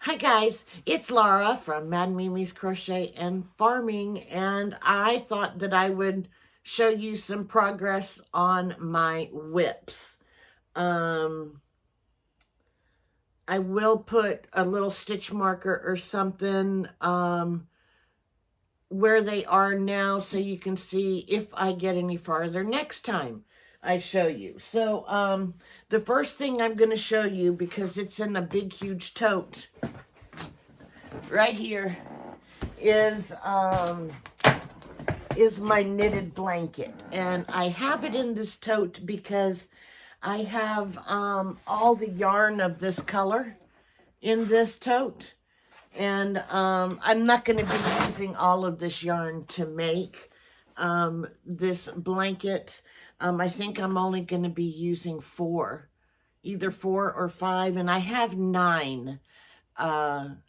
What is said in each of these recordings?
Hi guys, it's Laura from Mad Mimi's Crochet and Farming, and I thought that I would show you some progress on my WIPs. I will put a little stitch marker or something where they are now so you can see if I get any farther next time I show you. So the first thing I'm going to show you, because it's in a big huge tote right here, is my knitted blanket, and I have it in this tote because I have all the yarn of this color in this tote, and I'm not going to be using all of this yarn to make this blanket. I think I'm only going to be using either 4 or 5, and I have 9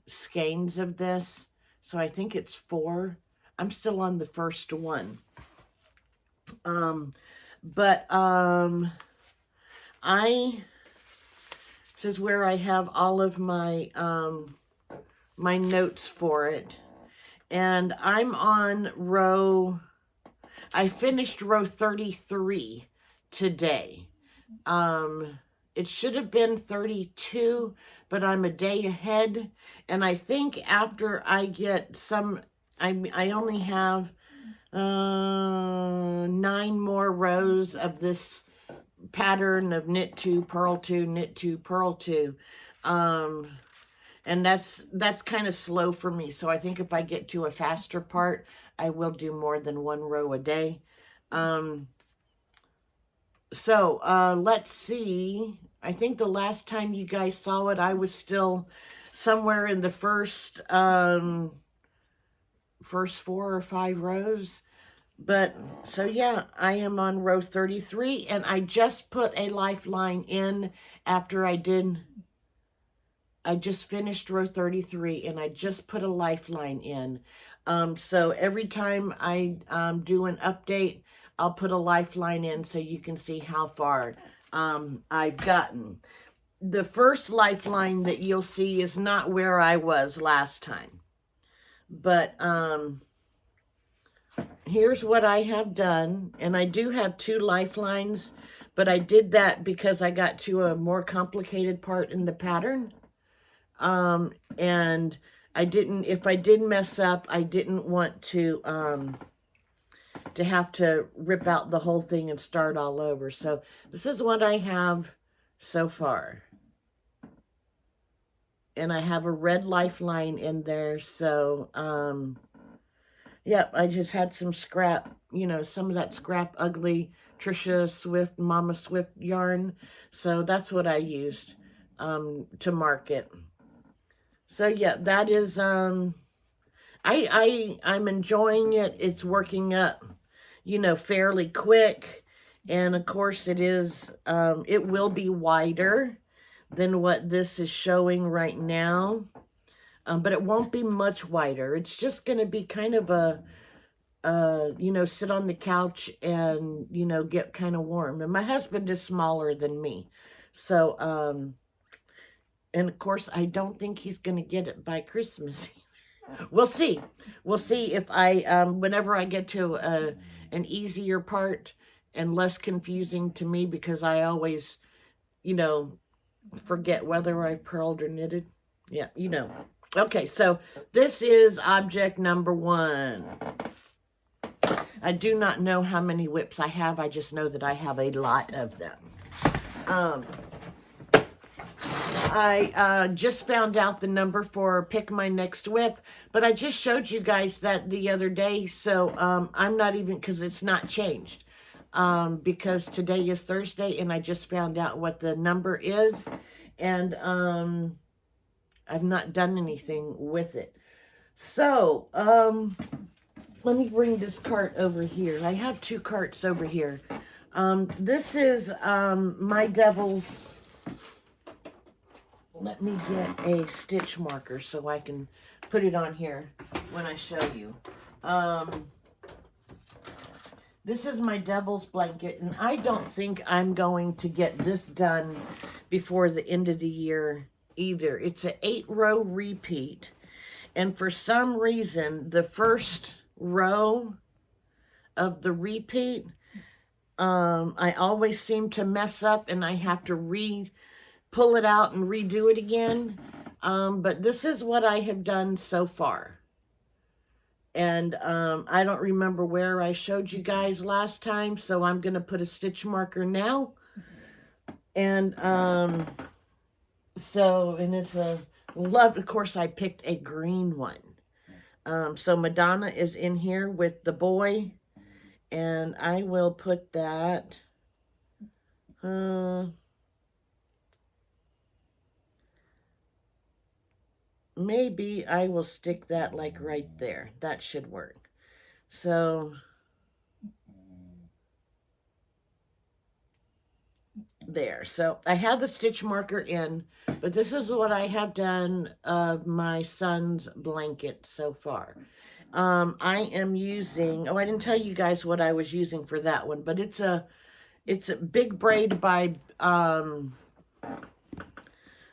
skeins of this, so I think it's 4. I'm still on the first one. This is where I have all of my my notes for it, and I'm on I finished row 33 today. It should have been 32, but I'm a day ahead, and I think after I get some, I only have 9 more rows of this pattern of knit 2, purl 2, knit 2, purl 2, and that's kind of slow for me. So I think if I get to a faster part, I will do more than 1 row a day. Let's see. I think the last time you guys saw it, I was still somewhere in the first 4 or 5 rows. But so yeah, I am on row 33, and I just put a lifeline in after I just finished row 33, and I just put a lifeline in. So every time I do an update, I'll put a lifeline in so you can see how far I've gotten. The first lifeline that you'll see is not where I was last time. But here's what I have done. And I do have 2 lifelines, but I did that because I got to a more complicated part in the pattern. And if I did mess up, I didn't want to have to rip out the whole thing and start all over. So this is what I have so far. And I have a red lifeline in there. So, yep, I just had some scrap, some of that scrap ugly Trisha Swift, Mama Swift yarn. So that's what I used to mark it. So yeah, that is, I'm enjoying it. It's working up, fairly quick. And of course it is, it will be wider than what this is showing right now. But it won't be much wider. It's just going to be kind of a, sit on the couch and, get kind of warm. And my husband is smaller than me. So, and of course, I don't think he's going to get it by Christmas. We'll see. We'll see if whenever I get to an easier part and less confusing to me, because I always, forget whether I purled or knitted. Yeah, Okay, so this is object number 1. I do not know how many WIPs I have. I just know that I have a lot of them. I just found out the number for pick my next WIP, but I just showed you guys that the other day, so I'm not even, because it's not changed, because today is Thursday, and I just found out what the number is, and I've not done anything with it. So, let me bring this cart over here. I have 2 carts over here. This is my Devil's. Let me get a stitch marker so I can put it on here when I show you. This is my Devil's blanket, and I don't think I'm going to get this done before the end of the year either. It's an 8-row repeat. And for some reason, the first row of the repeat, I always seem to mess up and I have to pull it out and redo it again. But this is what I have done so far. And I don't remember where I showed you guys last time, so I'm going to put a stitch marker now. And and it's a love, of course, I picked a green one. So Madonna is in here with the boy, and I will put that, maybe I will stick that like right there. That should work. So there. So I have the stitch marker in, but this is what I have done of my son's blanket so far. I am using, oh, I didn't tell you guys what I was using for that one, but it's a big braid by,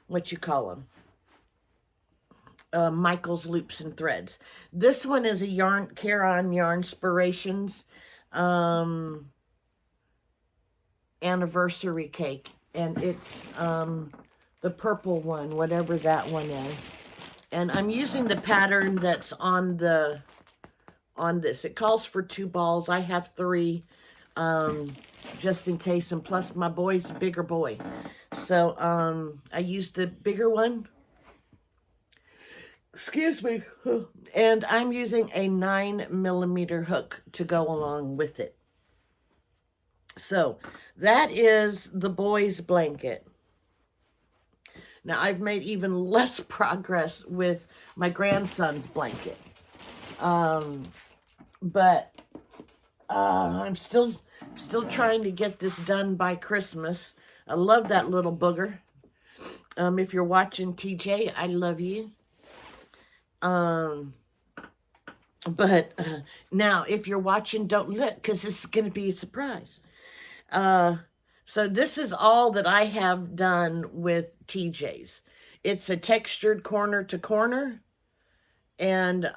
what you call them? Michael's Loops and Threads. This one is a Caron Yarnspirations anniversary cake, and it's the purple one, whatever that one is. And I'm using the pattern that's on this. It calls for 2 balls. I have 3, just in case, and plus my boy's a bigger boy. So I used the bigger one. Excuse me. And I'm using a 9mm hook to go along with it. So that is the boy's blanket. Now I've made even less progress with my grandson's blanket. But I'm still trying to get this done by Christmas. I love that little booger. If you're watching, TJ, I love you. But now if you're watching, don't look, because this is going to be a surprise. So this is all that I have done with TJ's. It's a textured corner to corner, and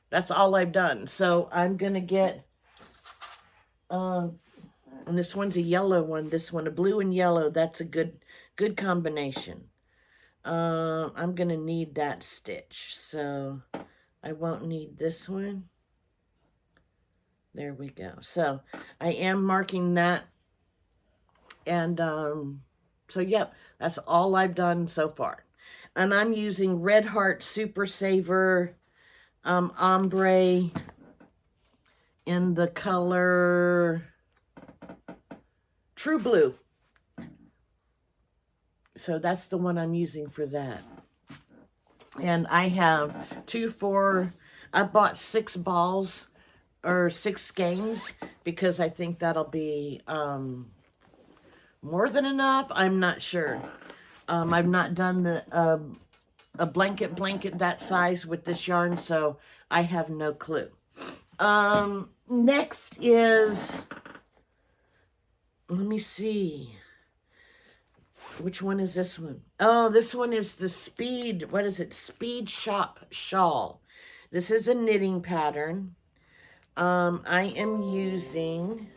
that's all I've done. So I'm gonna get and this one's a yellow one, this one a blue and yellow. That's a good combination. I'm gonna need that stitch, so I won't need this one. There we go. So I am marking that. And so, yep, that's all I've done so far. And I'm using Red Heart Super Saver Ombre in the color True Blue. So that's the one I'm using for that. And I have I bought 6 balls or 6 skeins, because I think that'll be more than enough. I'm not sure. I've not done a blanket that size with this yarn, so I have no clue. Next is, let me see. Which one is this one? Oh, this one is the Speed, what is it? Speed Shop Shawl. This is a knitting pattern. I am using,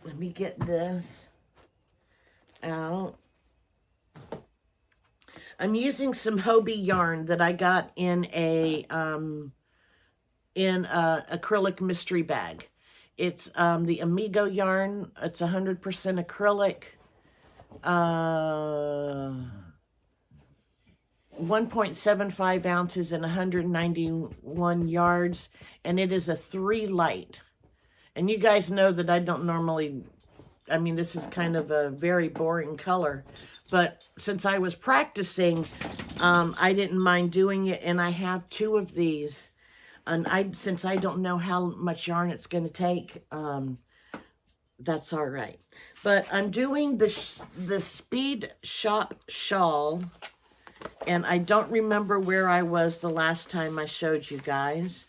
let me get this out. I'm using some Hobie yarn that I got in a acrylic mystery bag. It's the Amigo yarn. It's 100% acrylic. 1.75 ounces and 191 yards, and it is a 3 light. And you guys know that I don't normally, I mean, this is kind of a very boring color, but since I was practicing, I didn't mind doing it, and I have 2 of these. And since I don't know how much yarn it's going to take, that's all right. But I'm doing the Speed Shop Shawl, and I don't remember where I was the last time I showed you guys.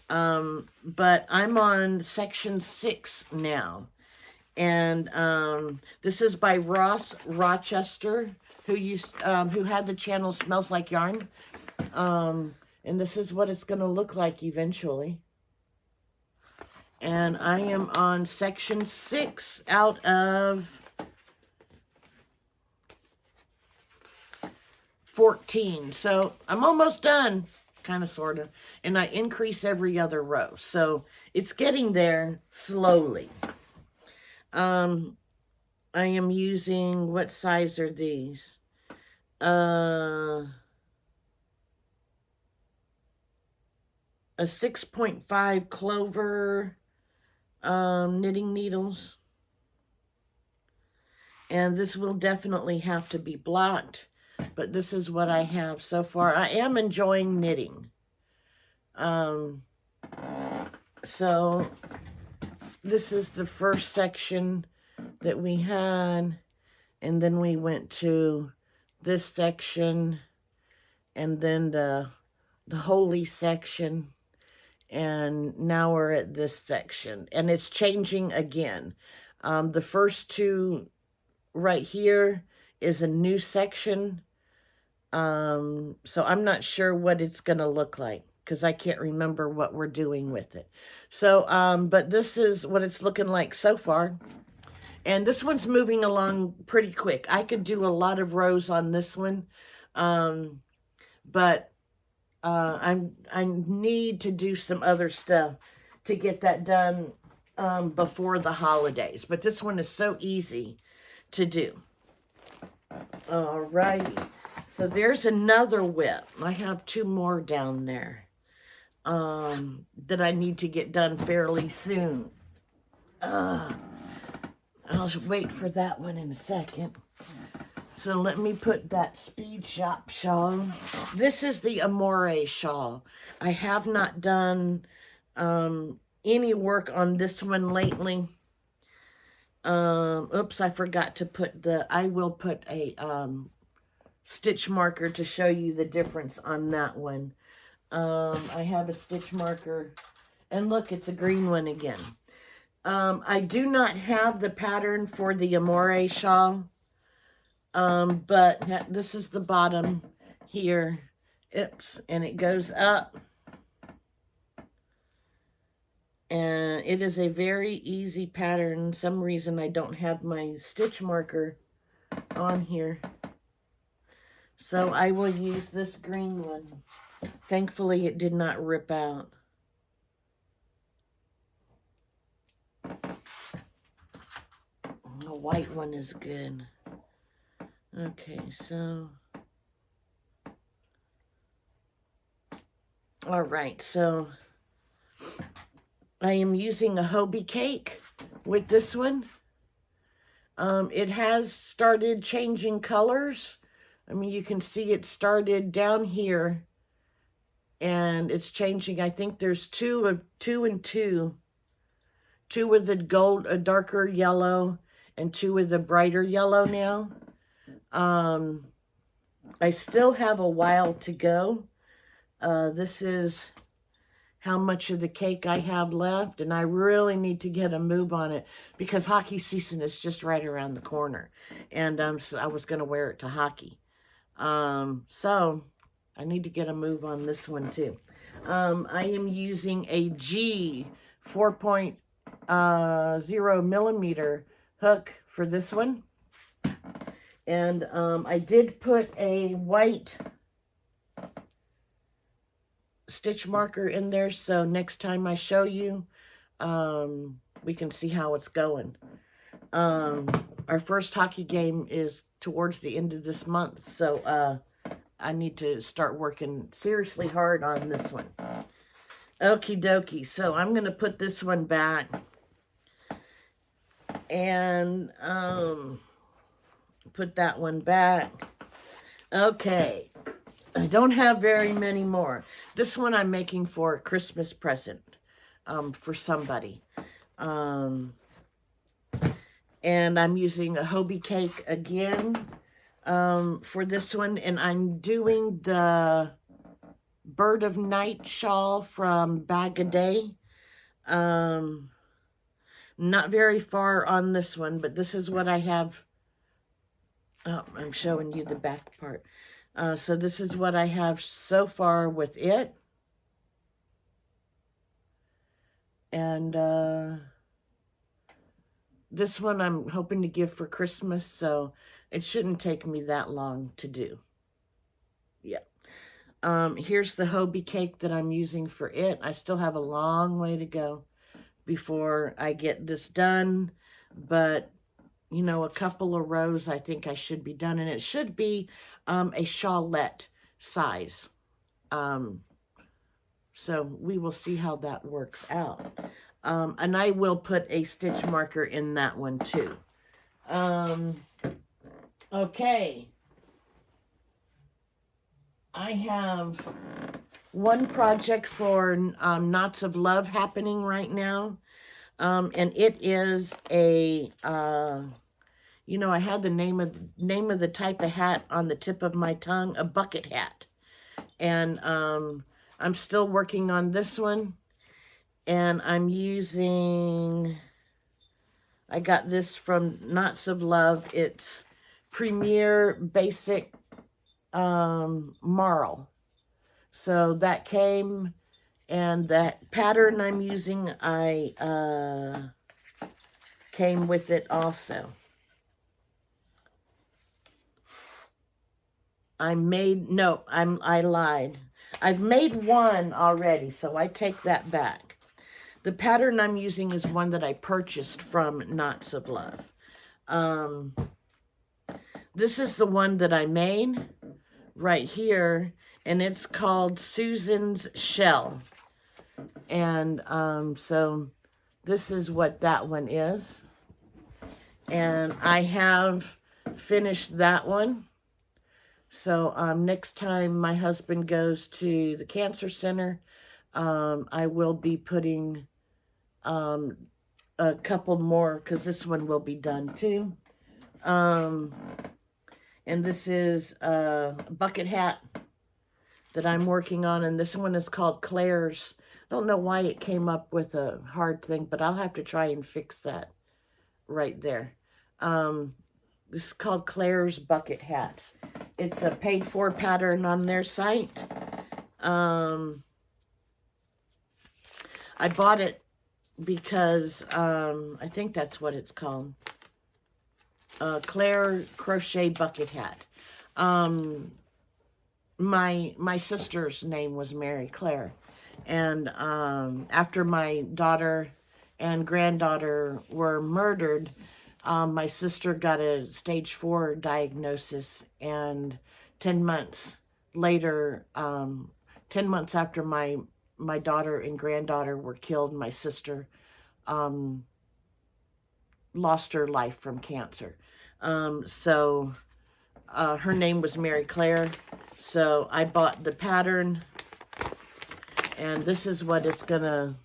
But I'm on section 6 now. And this is by Ross Rochester, who had the channel Smells Like Yarn. And this is what it's going to look like eventually. And I am on section 6 out of 14. So I'm almost done, kind of, sort of. And I increase every other row. So it's getting there slowly. I am using, what size are these? A 6.5 clover knitting needles. And this will definitely have to be blocked, but this is what I have so far. I am enjoying knitting. So this is the first section that we had, and then we went to this section, and then the holy section, and now we're at this section, and it's changing again. The first two right here is a new section, so I'm not sure what it's going to look like, because I can't remember what we're doing with it. So, but this is what it's looking like so far. And this one's moving along pretty quick. I could do a lot of rows on this one, but I need to do some other stuff to get that done before the holidays. But this one is so easy to do. All right. So there's another WIP. I have 2 more down there that I need to get done fairly soon. I'll wait for that one in a second. So let me put that Speed Shop shawl. This is the Amore shawl. I have not done any work on this one lately. Oops, I forgot to put I will put a stitch marker to show you the difference on that one. I have a stitch marker, and look, it's a green one again. I do not have the pattern for the Amore shawl, but this is the bottom here. Oops, and it goes up. And it is a very easy pattern. For some reason I don't have my stitch marker on here, so I will use this green one. Thankfully it did not rip out. The white one is good. Okay, so all right, so I am using a Hobie cake with this one. It has started changing colors. I mean, you can see it started down here, and it's changing. I think there's two and two with the gold, a darker yellow, and 2 with the brighter yellow now. I still have a while to go. This is how much of the cake I have left, and I really need to get a move on it because hockey season is just right around the corner, and so I was going to wear it to hockey. So I need to get a move on this one too. I am using a G 4.0 millimeter hook for this one, and I did put a white stitch marker in there, so next time I show you, we can see how it's going. Our first hockey game is towards the end of this month, so I need to start working seriously hard on this one. Okie dokie, so I'm going to put this one back, and put that one back. Okay, I don't have very many more. This one I'm making for a Christmas present for somebody. And I'm using a Hobie cake again for this one. And I'm doing the Bird of Night shawl from Bag a Day. Not very far on this one, but this is what I have. Oh, I'm showing you the back part. So this is what I have so far with it. And this one I'm hoping to give for Christmas, so it shouldn't take me that long to do. Yeah. Here's the Hobie cake that I'm using for it. I still have a long way to go before I get this done, but you know, a couple of rows I think I should be done, and it should be a shawlette size. So we will see how that works out. And I will put a stitch marker in that one too. Okay. I have one project for Knots of Love happening right now. And it is a, you know, I had the name of the type of hat on the tip of my tongue, a bucket hat. And I'm still working on this one. And I'm using, I got this from Knots of Love. It's Premier Basic Marl. So that came, and that pattern I'm using, I came with it also. I lied. I've made one already, so I take that back. The pattern I'm using is one that I purchased from Knots of Love. This is the one that I made right here, and it's called Susan's Shell. And so this is what that one is. And I have finished that one. So next time my husband goes to the cancer center, I will be putting a couple more, because this one will be done too. And this is a bucket hat that I'm working on, and this one is called Claire's. I don't know why it came up with a hard thing, but I'll have to try and fix that right there. This is called Claire's Bucket Hat. It's a paid-for pattern on their site. I bought it because I think that's what it's called. Claire Crochet Bucket Hat. My sister's name was Mary Claire. And after my daughter and granddaughter were murdered, my sister got a stage 4 diagnosis, and 10 months later, 10 months after my daughter and granddaughter were killed, my sister lost her life from cancer. So her name was Mary Claire. So I bought the pattern, and this is what it's gonna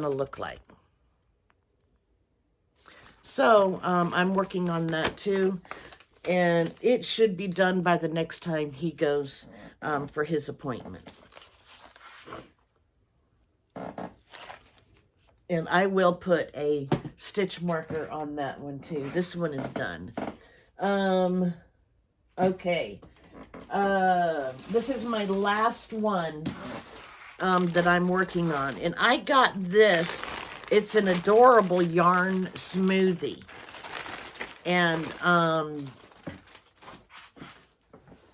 look like. So I'm working on that too, and it should be done by the next time he goes for his appointment. And I will put a stitch marker on that one too. This one is done. Okay. This is my last one that I'm working on. And I got this. It's an adorable yarn smoothie. And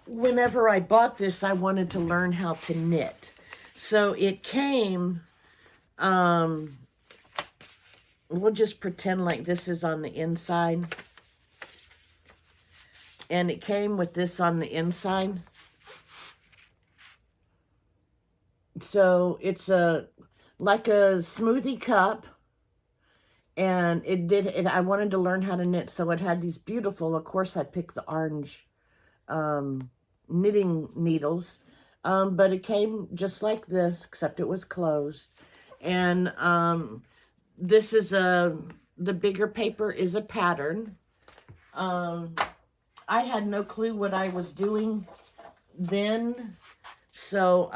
whenever I bought this, I wanted to learn how to knit. So it came, we'll just pretend like this is on the inside. And it came with this on the inside. So it's like a smoothie cup. And I wanted to learn how to knit. So it had these beautiful, of course I picked the orange knitting needles. But it came just like this, except it was closed. And this is the bigger paper is a pattern. I had no clue what I was doing then, so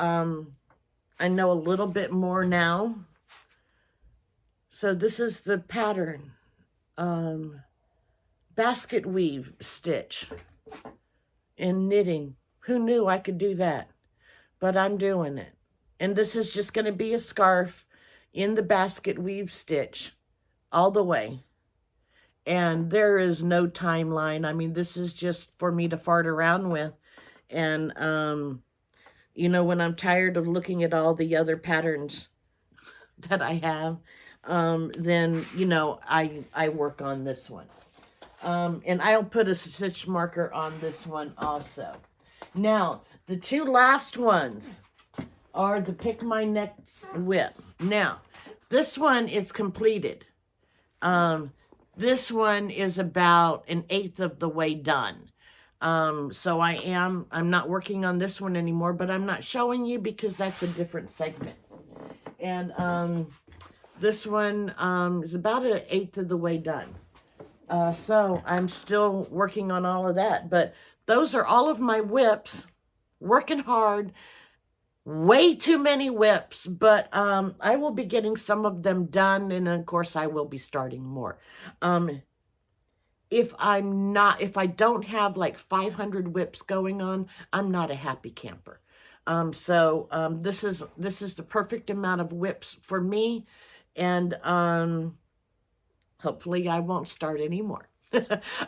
I know a little bit more now. So this is the pattern. Basket weave stitch in knitting. Who knew I could do that? But I'm doing it. And this is just going to be a scarf in the basket weave stitch all the way. And there is no timeline. I mean, this is just for me to fart around with. And, you know, when I'm tired of looking at all the other patterns that I have, then, you know, I work on this one. And I'll put a stitch marker on this one also. Now, the two last ones are the Pick My Next WIP. Now, this one is completed. This one is about 1/8 of the way done. So I'm not working on this one anymore, but I'm not showing you because that's a different segment. And this one is about 1/8 of the way done. So I'm still working on all of that. But those are all of my WIPs. Working hard. Way too many WIPs. But I will be getting some of them done. And of course, I will be starting more. If I don't have like 500 WIPs going on, I'm not a happy camper. This is the perfect amount of WIPs for me. And hopefully I won't start anymore.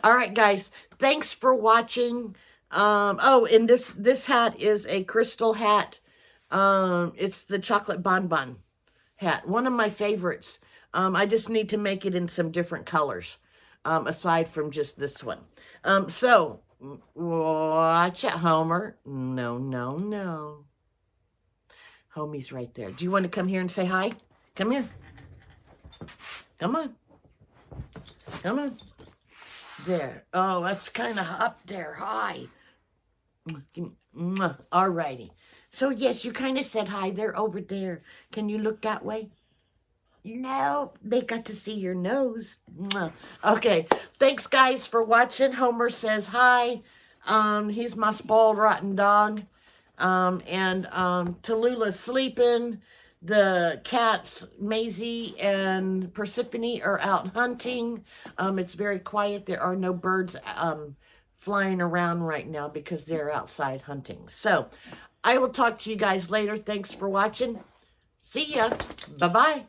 All right, guys. Thanks for watching. Oh, and this hat is a crystal hat. It's the chocolate bonbon hat. One of my favorites. I just need to make it in some different colors. Aside from just this one. So, watch it, Homer. No, no, no. Homie's right there. Do you want to come here and say hi? Come here. Come on. Come on. There. Oh, that's kind of up there. Hi. All righty. So, yes, you kind of said hi. They're over there. Can you look that way? No, they got to see your nose. Okay, thanks, guys, for watching. Homer says hi. He's my spoiled, rotten dog. Tallulah's sleeping. The cats, Maisie and Persephone, are out hunting. It's very quiet. There are no birds flying around right now because they're outside hunting. So, I will talk to you guys later. Thanks for watching. See ya. Bye-bye.